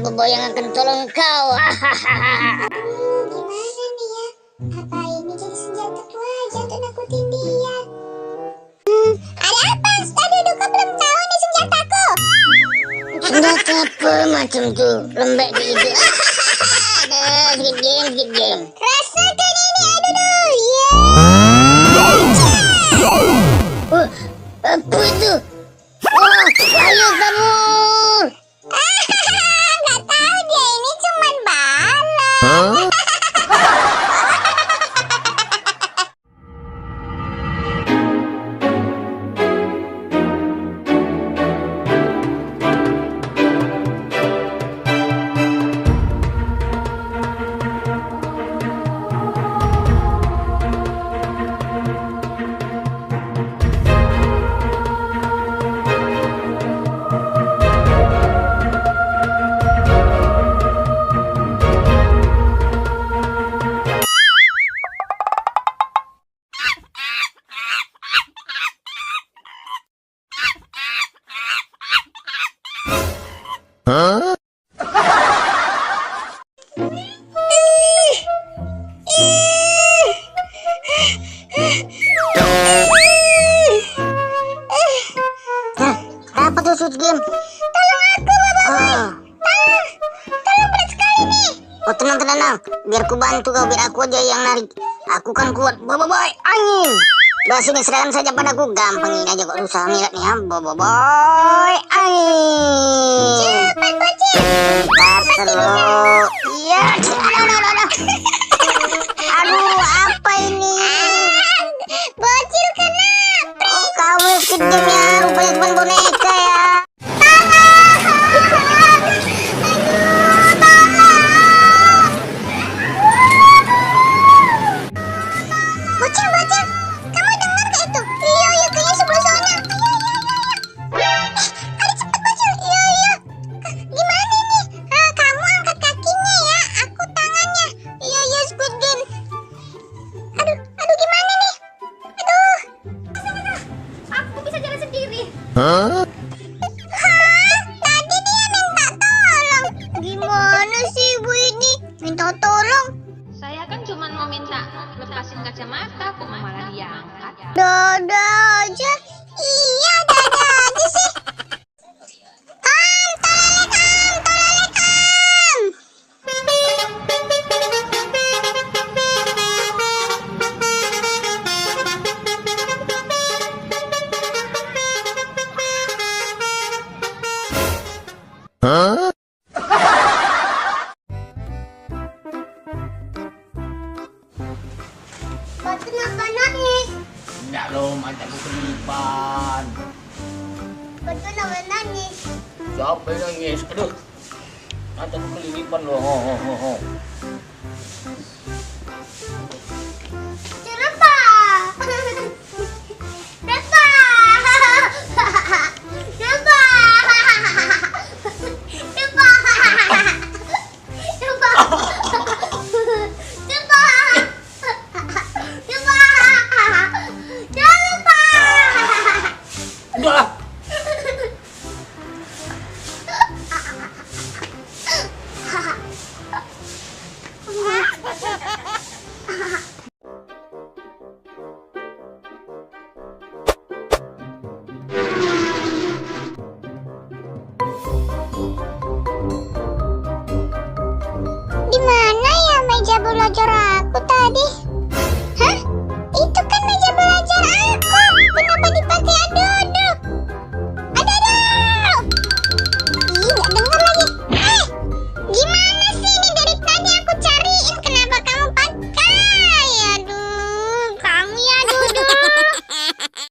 Bobo yang akan tolong kau. Gimana nih ya? Apa ini jadi senjataku aja untuk nakutin dia? Ada apa? Tadi kau belum tahu nih senjataku. Senjata apa macam tu? Lembek gitu. Ada sedikit game. Rasakan ini, aduh, ya. Apa itu? Wah, ayo kamu. Nggak tahu dia ini cuman balon. Apa tuh Squid Game? Tolong aku, Bobo. Tolong berat sekali nih. Oh, tenang. Biar ku bantu kau, biar aku aja yang narik. Aku kan kuat. Bobo boy, angin. Udah sini, serahkan saja padaku. Gampang ini aja kok, susah milat nih ya. Bobo boy, angin. Cepat, bocil. Bentar, slow. Iya, aduh. Aduh, apa ini? Bocil kenapa? Oh, kamu Squid Game ya, rupanya cuma boneka ya. Bocil, kamu dengar gak itu? Iya, kayaknya sebelah sana. Ada cepat, Bocil. Iya. Gimana ini? Kamu angkat kakinya ya, aku tangannya. Iya, Squid Game. Aduh, gimana nih? Aduh. Aku bisa jalan sendiri. Hah? Tadi dia minta tolong. Gimana sih ibu ini? Minta tolong? Saya kan cuma mau minta lepasin kacamata, kok malah diangkat. Dada aja. Iya, dada aja sih. Tololek, am. Kau kenapa nangis? Enggak loh, mataku kelipan. Kau kenapa nangis? Siapa yang nangis? Aduh, mataku kelipan loh. Kenapa? Udah lah. Di mana ya meja belajar aku tadi?